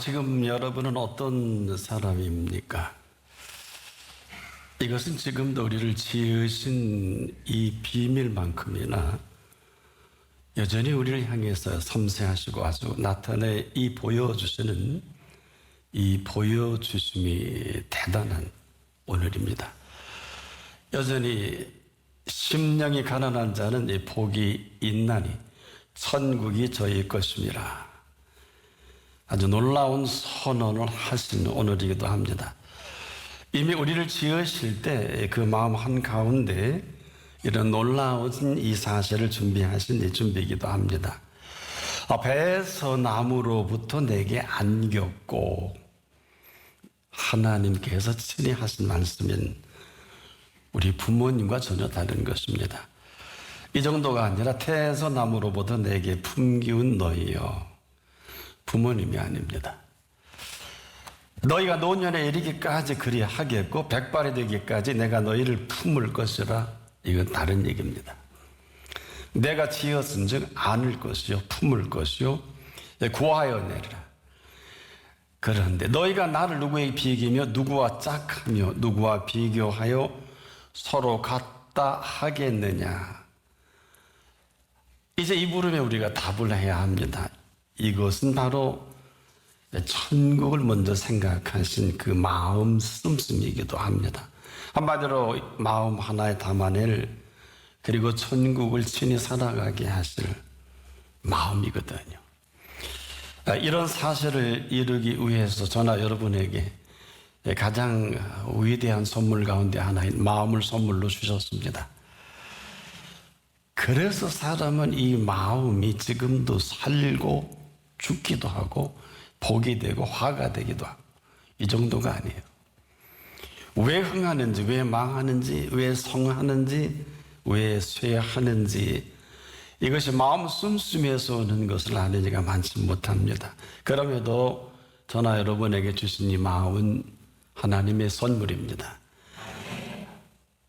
지금 여러분은 어떤 사람입니까? 이것은 지금도 우리를 지으신 이 비밀만큼이나 여전히 우리를 향해서 섬세하시고 아주 나타내 보여주시는 이 보여주심이 대단한 오늘입니다. 여전히 심령이 가난한 자는 이 복이 있나니 천국이 저희 것임이라. 아주 놀라운 선언을 하신 오늘이기도 합니다. 이미 우리를 지으실 때 그 마음 한가운데 이런 놀라운 이 사실을 준비하신 이 준비이기도 합니다. 배에서 나무로부터 내게 안겼고, 하나님께서 친히 하신 말씀은 우리 부모님과 전혀 다른 것입니다. 이 정도가 아니라 태에서 나무로부터 내게 품기운 너희여, 부모님이 아닙니다. 너희가 노년에 이르기까지 그리하겠고 백발이 되기까지 내가 너희를 품을 것이라. 이건 다른 얘기입니다. 내가 지었은 즉 안을 것이요 품을 것이요 구하여 내리라. 그런데 너희가 나를 누구에게 비기며 누구와 짝하며 누구와 비교하여 서로 같다 하겠느냐. 이제 이 물음에 우리가 답을 해야 합니다. 이것은 바로 천국을 먼저 생각하신 그 마음 씀씀이기도 합니다. 한마디로 마음 하나에 담아낼, 그리고 천국을 친히 살아가게 하실 마음이거든요. 이런 사실을 이루기 위해서 저나 여러분에게 가장 위대한 선물 가운데 하나인 마음을 선물로 주셨습니다. 그래서 사람은 이 마음이 지금도 살고 죽기도 하고 복이 되고 화가 되기도 하고, 이 정도가 아니에요. 왜 흥하는지, 왜 망하는지, 왜 성하는지, 왜 쇠하는지, 이것이 마음 씀씀에서 오는 것을 아내지가 많지 못합니다. 그럼에도 저나 여러분에게 주신 이 마음은 하나님의 선물입니다.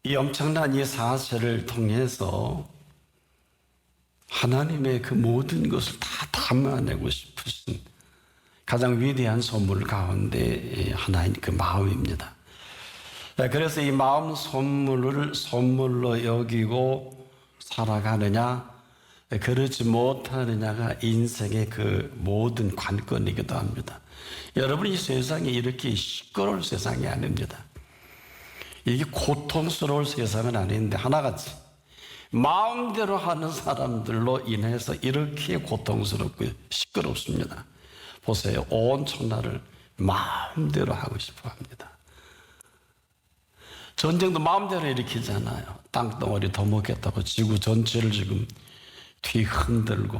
이 엄청난 이 사실을 통해서 하나님의 그 모든 것을 다 담아내고 싶으신 가장 위대한 선물 가운데 하나인 그 마음입니다. 그래서 이 마음 선물을 선물로 여기고 살아가느냐, 그렇지 못하느냐가 인생의 그 모든 관건이기도 합니다. 여러분, 이 세상이 이렇게 시끄러울 세상이 아닙니다. 이게 고통스러울 세상은 아닌데, 하나같이 마음대로 하는 사람들로 인해서 이렇게 고통스럽고 시끄럽습니다. 보세요. 온 천하를 마음대로 하고 싶어 합니다. 전쟁도 마음대로 일으키잖아요. 땅덩어리 더 먹겠다고 지구 전체를 지금 뒤흔들고,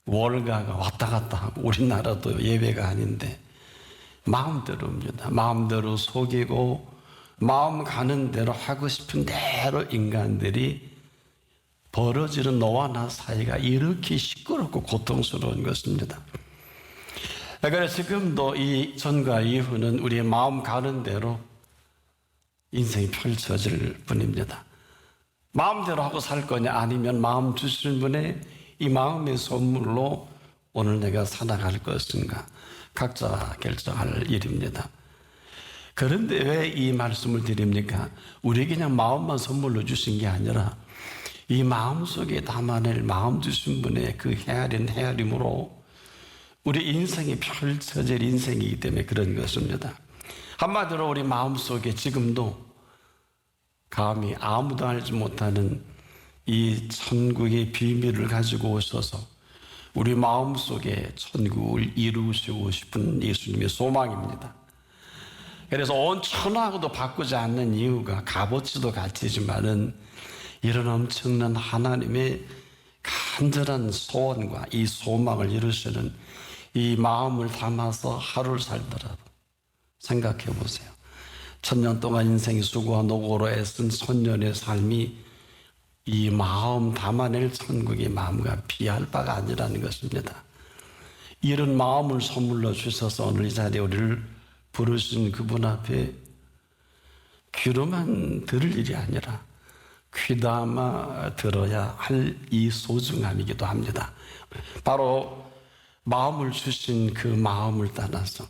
월가가 왔다 갔다 하고, 우리나라도 예외가 아닌데 마음대로입니다. 마음대로 속이고 마음 가는 대로 하고 싶은 대로 인간들이 벌어지는 너와 나 사이가 이렇게 시끄럽고 고통스러운 것입니다. 그래서 지금도 이 전과 이후는 우리의 마음 가는 대로 인생이 펼쳐질 뿐입니다. 마음대로 하고 살 거냐, 아니면 마음 주신 분의 이 마음의 선물로 오늘 내가 살아갈 것인가, 각자 결정할 일입니다. 그런데 왜 이 말씀을 드립니까? 우리에게 그냥 마음만 선물로 주신 게 아니라 이 마음 속에 담아낼 마음 주신 분의 그 헤아림으로 우리 인생이 펼쳐질 인생이기 때문에 그런 것입니다. 한마디로 우리 마음 속에 지금도 감히 아무도 알지 못하는 이 천국의 비밀을 가지고 오셔서 우리 마음 속에 천국을 이루시고 싶은 예수님의 소망입니다. 그래서 온 천하하고도 바꾸지 않는 이유가 값어치도 가치지만은 이런 엄청난 하나님의 간절한 소원과 이 소망을 이루시는 이 마음을 담아서 하루를 살더라도 생각해 보세요. 1000년 동안 인생이 수고와 노고로 애쓴 손년의 삶이 이 마음 담아낼 천국의 마음과 비할 바가 아니라는 것입니다. 이런 마음을 선물로 주셔서 오늘 이 자리에 우리를 부르신 그분 앞에 귀로만 들을 일이 아니라 귀담아 들어야 할 이 소중함이기도 합니다. 바로 마음을 주신 그 마음을 따라서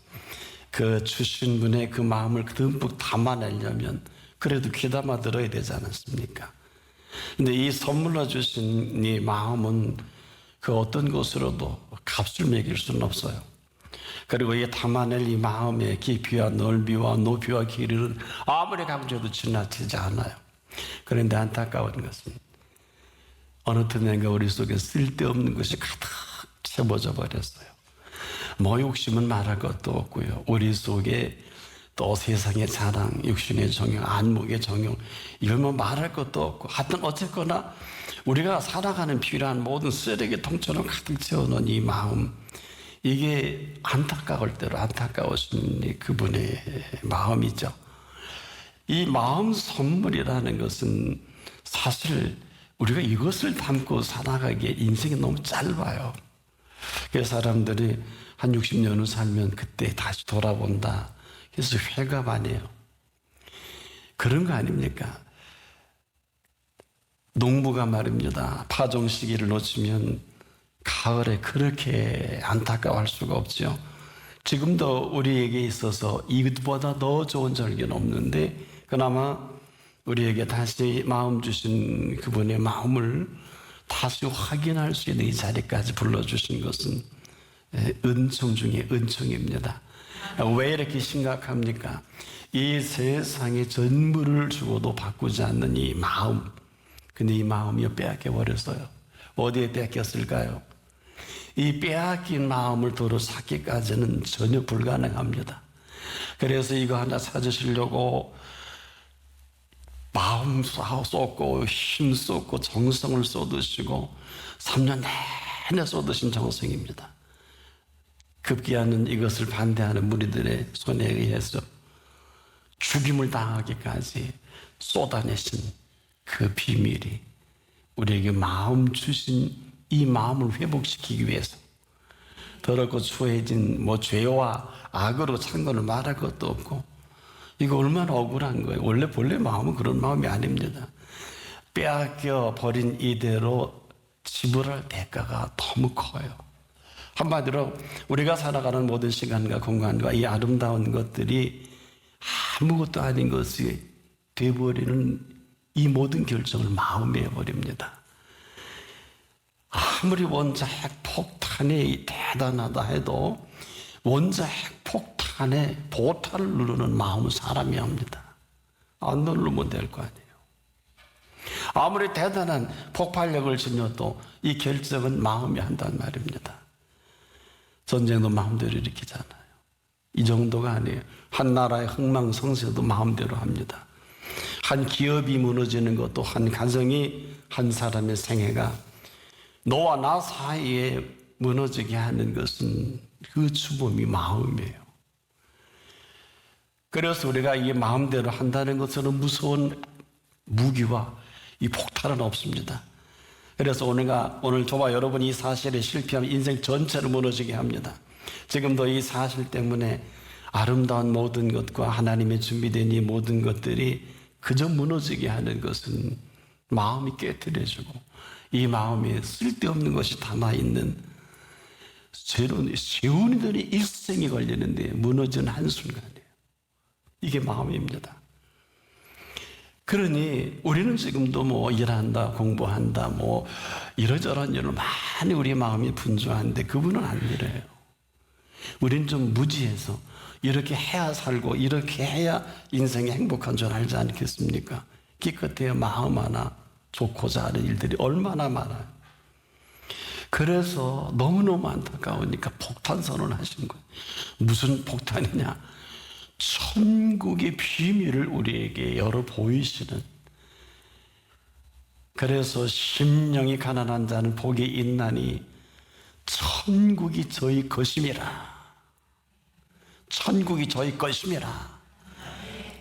그 주신 분의 그 마음을 듬뿍 담아내려면 그래도 귀담아 들어야 되지 않았습니까? 근데 이 선물로 주신 이 마음은 그 어떤 것으로도 값을 매길 수는 없어요. 그리고 이 담아낼 이 마음의 깊이와 넓이와 높이와 길이는 아무리 강조해도 지나치지 않아요. 그런데 안타까운 것은 어느 틈엔가 우리 속에 쓸데없는 것이 가득 채워져 버렸어요. 뭐 욕심은 말할 것도 없고요. 우리 속에 또 세상의 자랑, 육신의 정욕, 안목의 정욕, 이걸 뭐 말할 것도 없고, 하여튼 어쨌거나 우리가 살아가는 필요한 모든 쓰레기 통처럼 가득 채워놓은 이 마음, 이게 안타까울 대로 안타까우신 그분의 마음이죠. 이 마음 선물이라는 것은 사실 우리가 이것을 담고 살아가기에 인생이 너무 짧아요. 그래서 사람들이 한 60년을 살면 그때 다시 돌아본다. 그래서 회갑 아니에요. 그런 거 아닙니까? 농부가 말입니다. 파종 시기를 놓치면 가을에 그렇게 안타까워할 수가 없죠. 지금도 우리에게 있어서 이것보다 더 좋은 절기는 없는데 그나마 우리에게 다시 마음 주신 그분의 마음을 다시 확인할 수 있는 이 자리까지 불러주신 것은 은총 중에 은총입니다. 왜 이렇게 심각합니까? 이 세상의 전부를 주고도 바꾸지 않는 이 마음. 근데 이 마음이 빼앗겨 버렸어요. 어디에 뺏겼을까요? 이 빼앗긴 마음을 도로 찾기까지는 전혀 불가능합니다. 그래서 이거 하나 찾으시려고 마음 쏟고 힘 쏟고 정성을 쏟으시고 3년 내내 쏟으신 정성입니다. 급기야는 이것을 반대하는 무리들의 손에 의해서 죽임을 당하기까지 쏟아내신 그 비밀이 우리에게 마음 주신 이 마음을 회복시키기 위해서 더럽고 추해진 뭐 죄와 악으로 찬 거를 말할 것도 없고 이거 얼마나 억울한 거예요. 원래 본래 마음은 그런 마음이 아닙니다. 빼앗겨 버린 이대로 지불할 대가가 너무 커요. 한마디로 우리가 살아가는 모든 시간과 공간과 이 아름다운 것들이 아무것도 아닌 것이 되어버리는 이 모든 결정을 마음에 해버립니다. 아무리 원자핵 폭탄이 대단하다 해도 원자핵 폭탄에 보탈을 누르는 마음은 사람이 합니다. 안 누르면 될 거 아니에요. 아무리 대단한 폭발력을 지녀도 이 결정은 마음이 한단 말입니다. 전쟁도 마음대로 일으키잖아요. 이 정도가 아니에요. 한 나라의 흥망성쇠도 마음대로 합니다. 한 기업이 무너지는 것도 한 가정이 한 사람의 생애가 너와 나 사이에 무너지게 하는 것은 그 주범이 마음이에요. 그래서 우리가 이 마음대로 한다는 것은 무서운 무기와 이 폭탄은 없습니다. 그래서 오늘 저와 여러분이 이 사실에 실패하면 인생 전체를 무너지게 합니다. 지금도 이 사실 때문에 아름다운 모든 것과 하나님의 준비된 이 모든 것들이 그저 무너지게 하는 것은 마음이 깨트려지고 이 마음에 쓸데없는 것이 담아있는 세운이들이 일생이 걸리는데 무너지는 한순간이에요. 이게 마음입니다. 그러니 우리는 지금도 뭐 일한다, 공부한다, 뭐 이러저런 일을 많이 우리 마음이 분주한데 그분은 안 이래요. 우리는 좀 무지해서 이렇게 해야 살고 이렇게 해야 인생이 행복한 줄 알지 않겠습니까? 기껏해야 마음 하나 좋고자 하는 일들이 얼마나 많아요. 그래서 너무너무 안타까우니까 폭탄 선언하신 거예요. 무슨 폭탄이냐? 천국의 비밀을 우리에게 열어 보이시는. 그래서 심령이 가난한 자는 복이 있나니 천국이 저희 것임이라. 천국이 저희 것임이라.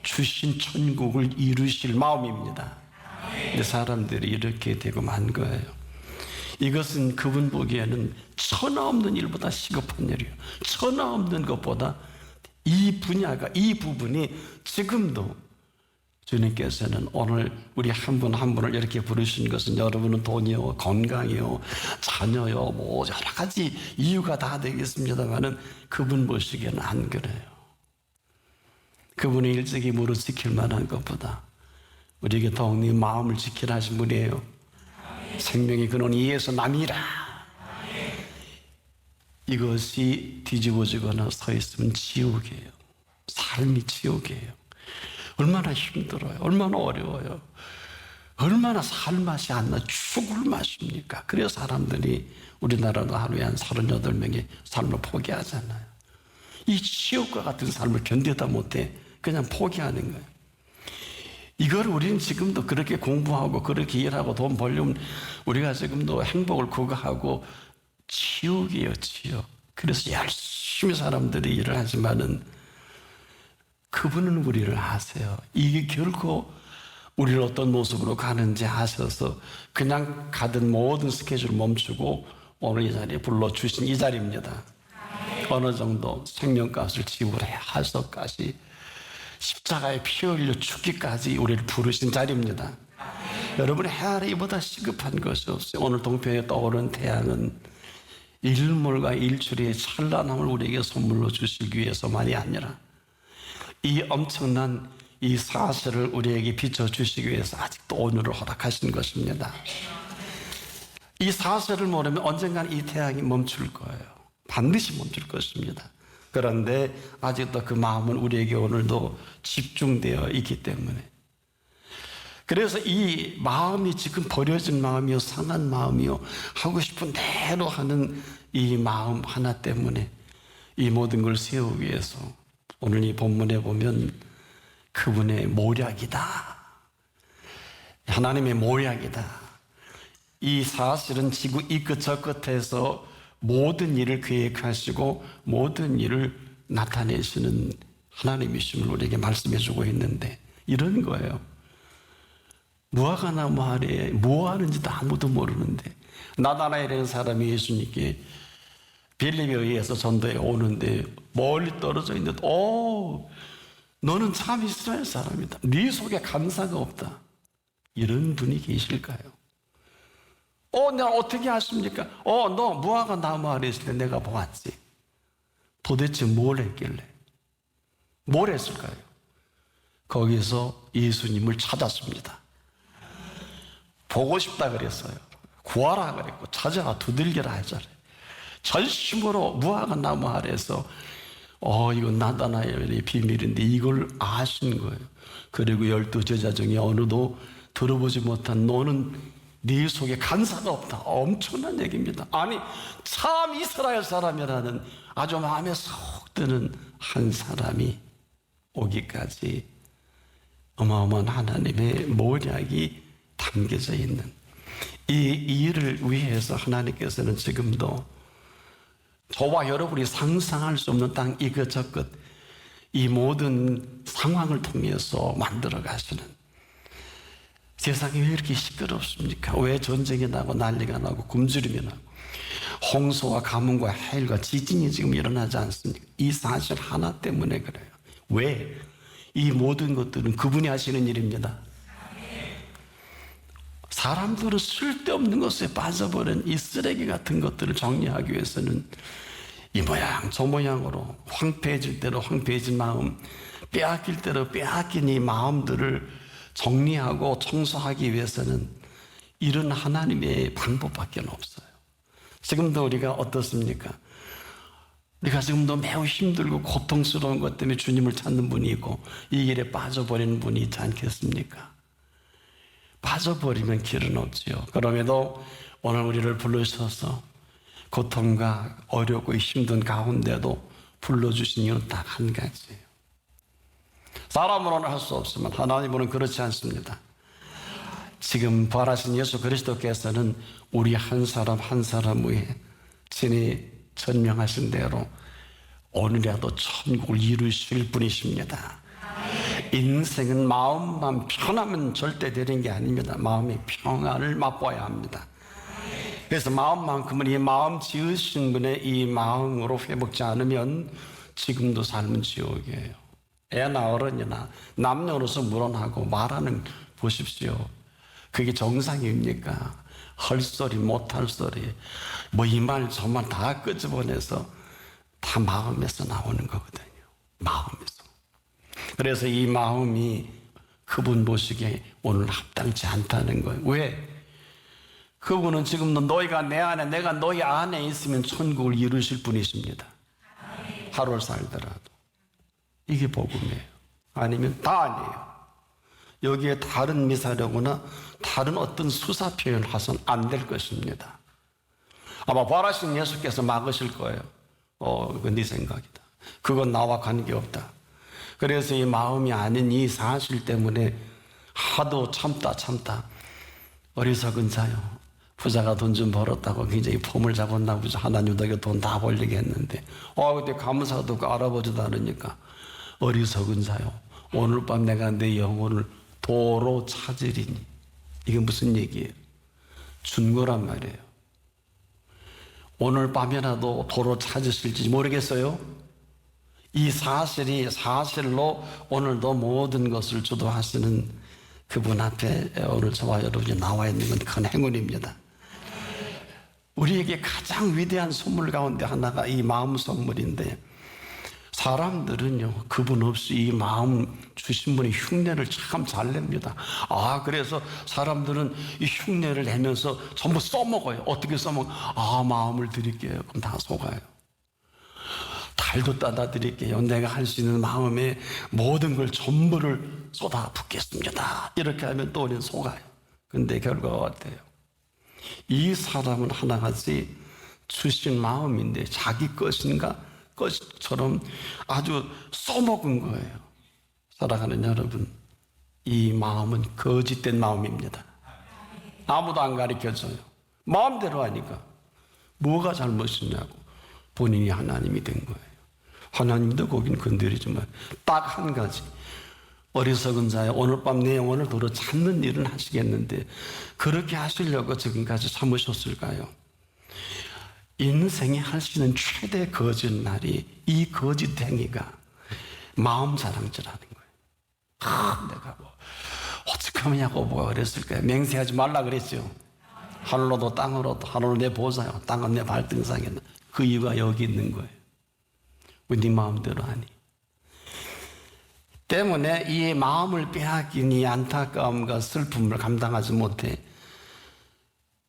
주신 천국을 이루실 마음입니다. 근데 사람들이 이렇게 되고 만 거예요. 이것은 그분 보기에는 천하 없는 일보다 시급한 일이에요. 천하 없는 것보다 이 분야가, 이 부분이 지금도 주님께서는 오늘 우리 한 분 한 분을 이렇게 부르신 것은 여러분은 돈이요, 건강이요, 자녀요, 뭐 여러 가지 이유가 다 되겠습니다만은 그분 보시기에는 안 그래요. 그분의 일찍이 무릎 지킬 만한 것보다 우리에게 더욱 네 마음을 지키라 하신 분이에요. 생명의 근원 이에서 남이라. 이것이 뒤집어지거나 서 있으면 지옥이에요. 삶이 지옥이에요. 얼마나 힘들어요. 얼마나 어려워요. 얼마나 살 맛이 안 나. 죽을 맛입니까? 그래서 사람들이 우리나라도 하루에 한 38명의 삶을 포기하잖아요. 이 지옥과 같은 삶을 견디다 못해 그냥 포기하는 거예요. 이걸 우리는 지금도 그렇게 공부하고 그렇게 일하고 돈 벌려면 우리가 지금도 행복을 구가하고 지옥이에요, 지옥. 그래서 열심히 사람들이 일을 하지만은 그분은 우리를 아세요. 이게 결코 우리를 어떤 모습으로 가는지 아셔서 그냥 가던 모든 스케줄을 멈추고 오늘 이 자리에 불러주신 이 자리입니다. 어느 정도 생명값을 지불해야 하서까지 십자가에 피 흘려 죽기까지 우리를 부르신 자리입니다. 여러분, 해 아래 이보다 시급한 것이 없어요. 오늘 동편에 떠오르는 태양은 일몰과 일출의 찬란함을 우리에게 선물로 주시기 위해서만이 아니라 이 엄청난 이 사실을 우리에게 비춰주시기 위해서 아직도 오늘을 허락하신 것입니다. 이 사실을 모르면 언젠간 이 태양이 멈출 거예요. 반드시 멈출 것입니다. 그런데 아직도 그 마음은 우리에게 오늘도 집중되어 있기 때문에, 그래서 이 마음이 지금 버려진 마음이요, 상한 마음이요, 하고 싶은 대로 하는 이 마음 하나 때문에 이 모든 걸 세우기 위해서 오늘 이 본문에 보면 그분의 모략이다, 하나님의 모략이다, 이 사실은 지구 이 끝 저 끝에서 모든 일을 계획하시고 모든 일을 나타내시는 하나님이심을 우리에게 말씀해 주고 있는데, 이런 거예요. 무화과나무 아래에 뭐 하는지도 아무도 모르는데 나다나엘이라는 사람이 예수님께 빌립에 의해서 전도에 오는데 멀리 떨어져 있는데, 너는 참 이스라엘 사람이다, 네 속에 간사가 없다, 이런 분이 계실까요? 내가 어떻게 아십니까? 너 무화과 나무 아래 있을 때 내가 보았지. 도대체 뭘 했길래? 뭘 했을까요? 거기서 예수님을 찾았습니다. 보고 싶다 그랬어요. 구하라 그랬고 찾아와 두들겨라 하잖아요. 전심으로 무화과 나무 아래에서 이건 나다나엘의 비밀인데 이걸 아신 거예요. 그리고 12 제자 중에 어느도 들어보지 못한 너는 네 속에 간사가 없다, 엄청난 얘기입니다. 아니, 참 이스라엘 사람이라는 아주 마음에 쏙 드는 한 사람이 오기까지 어마어마한 하나님의 모략이 담겨져 있는 이 일을 위해서 하나님께서는 지금도 저와 여러분이 상상할 수 없는 땅 이것저것 이 모든 상황을 통해서 만들어 가시는, 세상이 왜 이렇게 시끄럽습니까? 왜 전쟁이 나고 난리가 나고 굶주림이 나고 홍수와 가뭄과 해일과 지진이 지금 일어나지 않습니까? 이 사실 하나 때문에 그래요. 왜? 이 모든 것들은 그분이 하시는 일입니다. 사람들은 쓸데없는 것에 빠져버린 이 쓰레기 같은 것들을 정리하기 위해서는 이 모양 저 모양으로 황폐해질 대로 황폐해진 마음, 빼앗길 대로 빼앗긴 이 마음들을 정리하고 청소하기 위해서는 이런 하나님의 방법밖에 없어요. 지금도 우리가 어떻습니까? 우리가 지금도 매우 힘들고 고통스러운 것 때문에 주님을 찾는 분이 있고 이 길에 빠져버리는 분이 있지 않겠습니까? 빠져버리면 길은 없지요. 그럼에도 오늘 우리를 불러주셔서 고통과 어렵고 힘든 가운데도 불러주신 이유는 딱 한 가지예요. 사람으로는 할 수 없지만 하나님으로는 그렇지 않습니다. 지금 부활하신 예수 그리스도께서는 우리 한 사람 한 사람 위에 친히 천명하신 대로 오늘이라도 천국을 이루실 분이십니다. 인생은 마음만 편하면 절대 되는 게 아닙니다. 마음의 평안을 맛봐야 합니다. 그래서 마음만큼은 이 마음 지으신 분의 이 마음으로 회복지 않으면 지금도 삶은 지옥이에요. 애나 어른이나 남녀노소 물어나고 말하는 보십시오. 그게 정상입니까? 헐소리 못할 소리 뭐 이 말 저 말 다 끄집어내서 다 마음에서 나오는 거거든요. 마음에서. 그래서 이 마음이 그분 보시기에 오늘 합당치 않다는 거예요. 왜? 그분은 지금도 너희가 내 안에 내가 너희 안에 있으면 천국을 이루실 분이십니다. 하루를 살더라도. 이게 복음이에요. 아니면 다 아니에요. 여기에 다른 미사려거나 다른 어떤 수사 표현을 하선 안 될 것입니다. 아마 부활하신 예수께서 막으실 거예요. 그건 네 생각이다. 그건 나와 관계없다. 그래서 이 마음이 아닌 이 사실 때문에 하도 참다 어리석은 자요. 부자가 돈 좀 벌었다고 굉장히 폼을 잡았나 보죠. 하나님 덕에 돈 다 벌리게 했는데 그때 감사도 알아보지도 않으니까 어리석은 자요. 오늘 밤 내가 내 영혼을 도로 찾으리니. 이게 무슨 얘기예요? 준 거란 말이에요. 오늘 밤에라도 도로 찾으실지 모르겠어요. 이 사실이 사실로 오늘도 모든 것을 주도하시는 그분 앞에 오늘 저와 여러분이 나와 있는 건 큰 행운입니다. 우리에게 가장 위대한 선물 가운데 하나가 이 마음 선물인데, 사람들은요 그분 없이 이 마음 주신 분의 흉내를 참 잘 냅니다. 그래서 사람들은 이 흉내를 내면서 전부 써먹어요. 어떻게 써먹어요? 마음을 드릴게요. 그럼 다 속아요. 달도 따다 드릴게요. 내가 할 수 있는 마음에 모든 걸 전부를 쏟아 붓겠습니다. 이렇게 하면 또 우리는 속아요. 근데 결과가 어때요? 이 사람은 하나같이 주신 마음인데 자기 것인가 것처럼 아주 써먹은 거예요. 살아가는 여러분, 이 마음은 거짓된 마음입니다. 아무도 안 가르쳐줘요. 마음대로 하니까 뭐가 잘못이냐고 본인이 하나님이 된 거예요. 하나님도 거긴 건드리지만 딱 한 가지, 어리석은 자야 오늘 밤 내 영혼을 도로 찾는 일은 하시겠는데 그렇게 하시려고 지금까지 참으셨을까요? 인생에 할 수 있는 최대 거짓말이 이 거짓 행위가 마음 자랑질하는 거예요. 내가 어떻게 하냐고 뭐가 그랬을까요? 맹세하지 말라 그랬죠. 하늘로도 땅으로도, 하늘은 내 보좌요, 땅은 내 발등상에. 그 이유가 여기 있는 거예요. 왜 네 마음대로 하니? 때문에 이 마음을 빼앗긴 이 안타까움과 슬픔을 감당하지 못해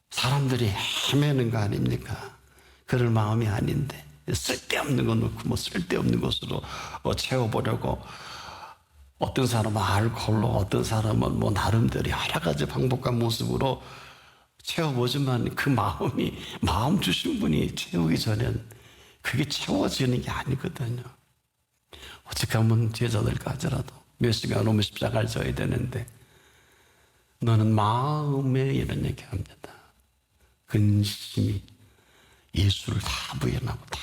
사람들이 헤매는 거 아닙니까? 그럴 마음이 아닌데 쓸데없는 거 넣고 쓸데없는 것으로 채워보려고, 어떤 사람은 알코올로, 어떤 사람은 나름대로 여러 가지 방법과 모습으로 채워보지만 그 마음 주신 분이 채우기 전엔 그게 채워지는 게 아니거든요. 어떻게 하면 제자들까지라도 몇 시간 오면 십자가를 져야 되는데 너는 마음에 이런 얘기합니다. 근심이 예수를 다 부인하고 다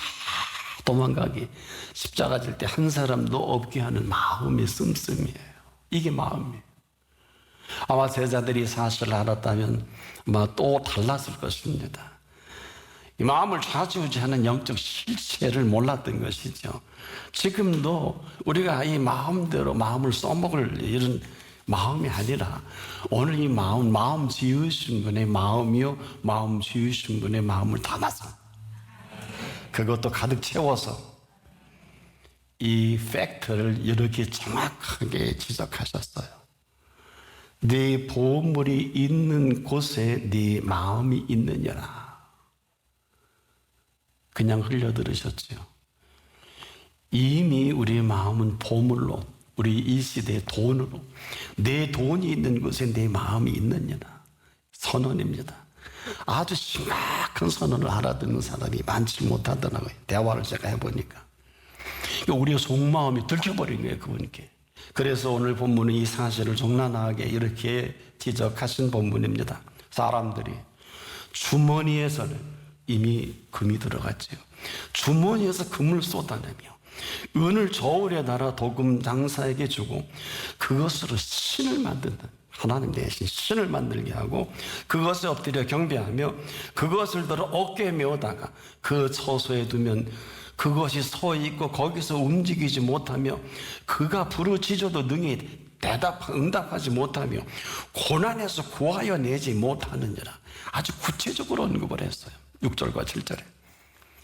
도망가게, 십자가 질 때 한 사람도 없게 하는 마음의 씀씀이에요. 이게 마음이에요. 아마 제자들이 사실을 알았다면 아마 또 달랐을 것입니다. 이 마음을 좌지우지하는 영적 실체를 몰랐던 것이죠. 지금도 우리가 이 마음대로 마음을 써먹을 이런 마음이 아니라 오늘 이 마음 지으신 분의 마음이요, 마음 지으신 분의 마음을 담아서 그것도 가득 채워서 이 팩트를 이렇게 정확하게 지적하셨어요. 네 보물이 있는 곳에 네 마음이 있느니라. 그냥 흘려들으셨죠. 이미 우리의 마음은 보물로, 우리 이 시대의 돈으로, 내 돈이 있는 곳에 내 마음이 있느니라. 선언입니다. 아주 심각한 선언을 알아듣는 사람이 많지 못하더라고요. 대화를 제가 해보니까. 우리의 속마음이 들켜버린 거예요, 그분께. 그래서 오늘 본문은 이 사실을 적나라하게 이렇게 지적하신 본문입니다. 사람들이 주머니에서는 이미 금이 들어갔죠. 주머니에서 금을 쏟아내며 은을 저울에 달아 도금 장사에게 주고 그것으로 신을 만든다. 하나님 대신 신을 만들게 하고 그것에 엎드려 경배하며 그것을 들어 어깨에 메어다가 그 처소에 두면 그것이 서 있고 거기서 움직이지 못하며 그가 부르짖어도 능히 응답하지 못하며 고난에서 구하여 내지 못하느니라. 아주 구체적으로 언급을 했어요. 6절과 7절에.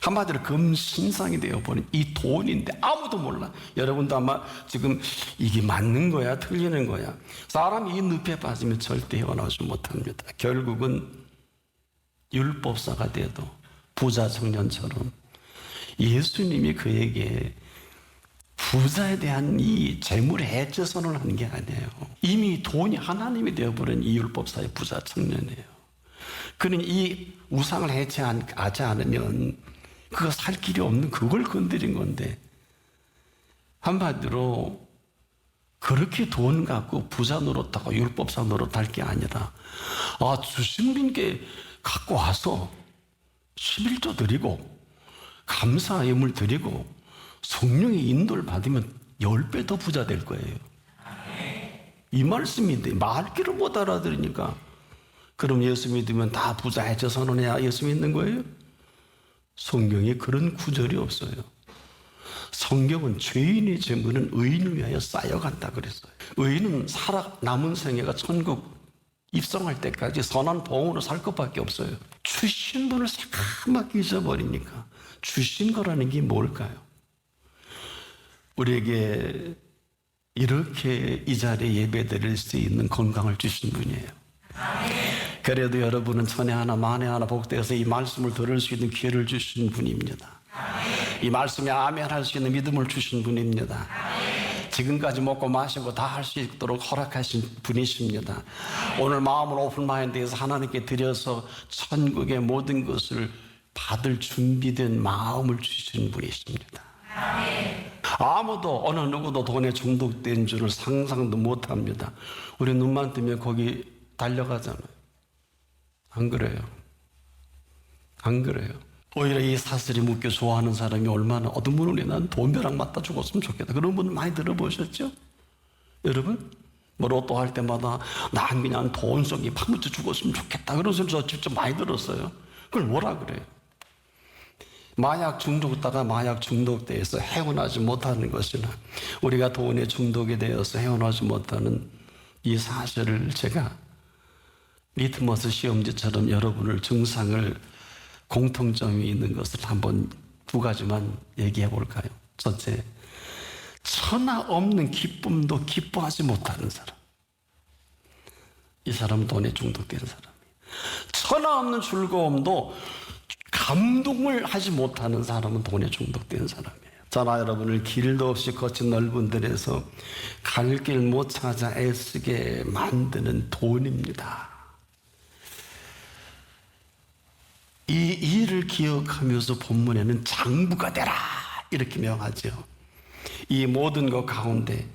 한마디로 금신상이 되어버린 이 돈인데 아무도 몰라. 여러분도 아마 지금 이게 맞는 거야 틀리는 거야. 사람이 이 늪에 빠지면 절대 헤어나오지 못합니다. 결국은 율법사가 돼도 부자 청년처럼 예수님이 그에게 부자에 대한 이 재물 해체 선언을 한 게 아니에요. 이미 돈이 하나님이 되어버린 이 율법사의 부자 청년이에요. 그는 이 우상을 해체하지 않으면 그거 살 길이 없는 그걸 건드린 건데, 한마디로 그렇게 돈 갖고 부자 노릇하고 율법사 노릇할 게 아니라 주신 분께 갖고 와서 11조 드리고 감사 예물 드리고 성령의 인도를 받으면 10배 더 부자 될 거예요. 이 말씀인데 말귀를 못 알아들으니까 그럼 예수 믿으면 다 부자 해체 선언해야 예수 믿는 거예요? 성경에 그런 구절이 없어요. 성경은 죄인의 재물은 의인을 위하여 쌓여간다 그랬어요. 의인은 남은 생애가 천국 입성할 때까지 선한 보응으로 살 것밖에 없어요. 주신 분을 새까맣게 잊어버리니까 주신 거라는 게 뭘까요? 우리에게 이렇게 이 자리에 예배드릴 수 있는 건강을 주신 분이에요. 그래도 여러분은 천에 하나 만에 하나 복되어서 이 말씀을 들을 수 있는 기회를 주신 분입니다. 이 말씀에 아멘 할 수 있는 믿음을 주신 분입니다. 지금까지 먹고 마시고 다 할 수 있도록 허락하신 분이십니다. 오늘 마음을 오픈마인드에서 하나님께 드려서 천국의 모든 것을 받을 준비된 마음을 주신 분이십니다. 아무도 어느 누구도 돈에 중독된 줄을 상상도 못합니다. 우리 눈만 뜨면 거기 달려가잖아요. 안 그래요? 안 그래요? 오히려 이 사슬이 묶여 좋아하는 사람이 얼마나 어둠문을 난 돈벼락 맞다 죽었으면 좋겠다. 그런 분 많이 들어보셨죠? 여러분? 뭐 로또 할 때마다 난 그냥 돈 속에 파묻혀 죽었으면 좋겠다. 그런 소리 저 직접 많이 들었어요. 그걸 뭐라 그래요? 마약 중독자가 마약 중독돼서 헤어나지 못하는 것이나 우리가 돈에 중독이 되어서 헤어나지 못하는 이 사실을 제가 리트머스 시험지처럼 여러분을 증상을 공통점이 있는 것을 한번 두 가지만 얘기해 볼까요? 첫째, 천하 없는 기쁨도 기뻐하지 못하는 사람. 이 사람은 돈에 중독된 사람이에요. 천하 없는 즐거움도 감동을 하지 못하는 사람은 돈에 중독된 사람이에요. 저나 여러분을 길도 없이 거친 넓은 들에서 갈 길 못 찾아 애쓰게 만드는 돈입니다. 이 일을 기억하면서 본문에는 장부가 되라 이렇게 명하죠. 이 모든 것 가운데,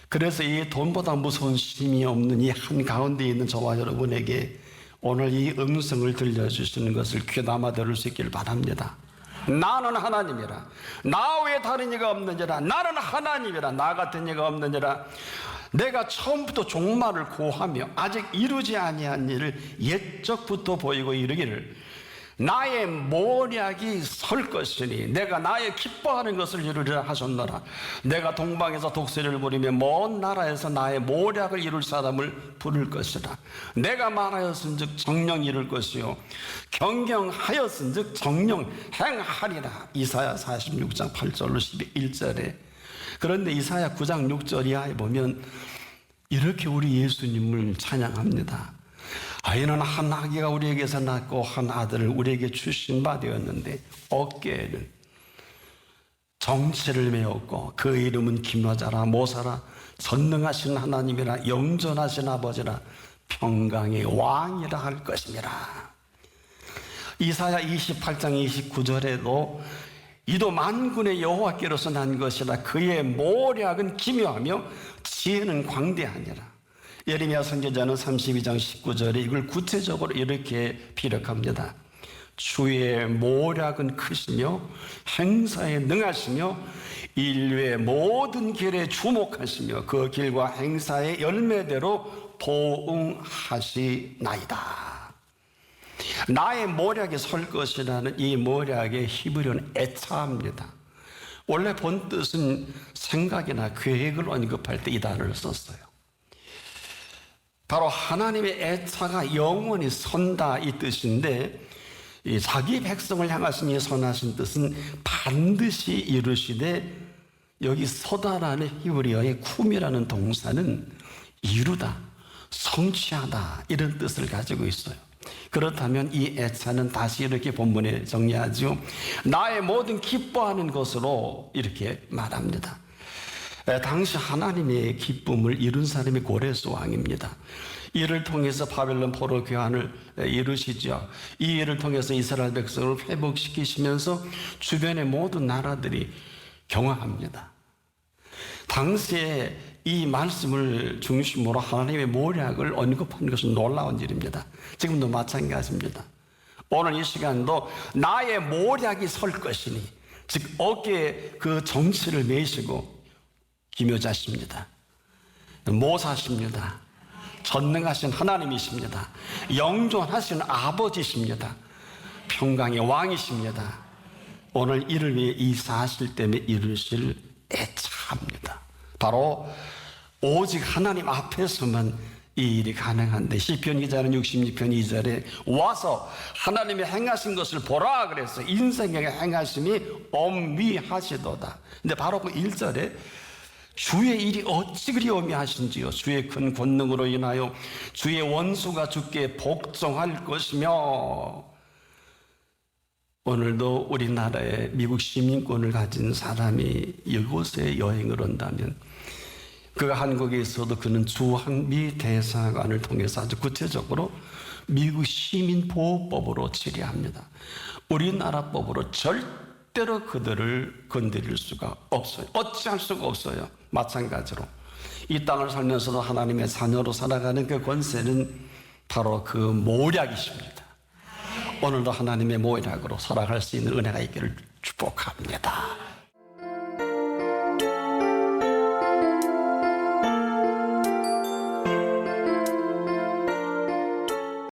그래서 이 돈보다 무서운 힘이 없는 이 한가운데 있는 저와 여러분에게 오늘 이 음성을 들려주시는 것을 귀담아 들을 수 있기를 바랍니다. 나는 하나님이라, 나 외에 다른 이가 없느니라. 나는 하나님이라, 나 같은 이가 없느니라. 내가 처음부터 종말을 고하며 아직 이루지 아니한 일을 옛적부터 보이고 이르기를 나의 모략이 설 것이니 내가 나의 기뻐하는 것을 이루리라 하셨노라. 내가 동방에서 독수리를 부리며 먼 나라에서 나의 모략을 이룰 사람을 부를 것이라. 내가 말하였은즉 정령 이룰 것이요 경경하였은즉 정령 행하리라. 이사야 46장 8절로 11절에. 그런데 이사야 9장 6절 이하에 보면 이렇게 우리 예수님을 찬양합니다. 이는 한 아기가 우리에게서 낳고 한 아들을 우리에게 주신 바 되었는데 어깨에는 정체를 메었고 그 이름은 기묘자라 모사라 전능하신 하나님이라 영전하신 아버지라 평강의 왕이라 할 것임이라. 이사야 28장 29절에도 이도 만군의 여호와께로서 난 것이라. 그의 모략은 기묘하며 지혜는 광대하니라. 예레미야 선지자는 32장 19절에 이걸 구체적으로 이렇게 피력합니다. 주의 모략은 크시며 행사에 능하시며 인류의 모든 길에 주목하시며 그 길과 행사의 열매대로 보응하시나이다. 나의 모략이 설 것이라는 이 모략의 히브리어는 에차입니다. 원래 본 뜻은 생각이나 계획을 언급할 때 이 단어를 썼어요. 바로 하나님의 애차가 영원히 선다 이 뜻인데, 자기 백성을 향하신 이 선하신 뜻은 반드시 이루시되, 여기 서다라는 히브리어의 쿰이라는 동사는 이루다, 성취하다 이런 뜻을 가지고 있어요. 그렇다면 이 애차는 다시 이렇게 본문에 정리하죠. 나의 모든 기뻐하는 것으로 이렇게 말합니다. 당시 하나님의 기쁨을 이룬 사람이 고레스 왕입니다. 이를 통해서 바벨론 포로 교환을 이루시죠. 이 일을 통해서 이스라엘 백성을 회복시키시면서 주변의 모든 나라들이 경악합니다. 당시에 이 말씀을 중심으로 하나님의 모략을 언급하는 것은 놀라운 일입니다. 지금도 마찬가지입니다. 오늘 이 시간도 나의 모략이 설 것이니, 즉 어깨에 그 정치를 메시고 기묘자십니다. 모사십니다. 전능하신 하나님이십니다. 영존하신 아버지십니다. 평강의 왕이십니다. 오늘 이를 위해 이 사실 때문에 이루실 애차합니다. 바로 오직 하나님 앞에서만 이 일이 가능한데, 시편 기자는 66편 2절에 와서 하나님이 행하신 것을 보라 그래서 인생의 행하심이 엄미하시도다. 근데 바로 그 1절에 주의 일이 어찌 그리 엄미하신지요, 주의 큰 권능으로 인하여 주의 원수가 주께 복종할 것이며. 오늘도 우리나라에 미국 시민권을 가진 사람이 이곳에 여행을 온다면, 그가 한국에 있어도 그는 주한미 대사관을 통해서 아주 구체적으로 미국 시민보호법으로 처리합니다. 우리나라 법으로 절대로 그들을 건드릴 수가 없어요. 어찌할 수가 없어요. 마찬가지로 이 땅을 살면서도 하나님의 자녀로 살아가는 그 권세는 바로 그 모략이십니다. 오늘도 하나님의 모략으로 살아갈 수 있는 은혜가 있기를 축복합니다.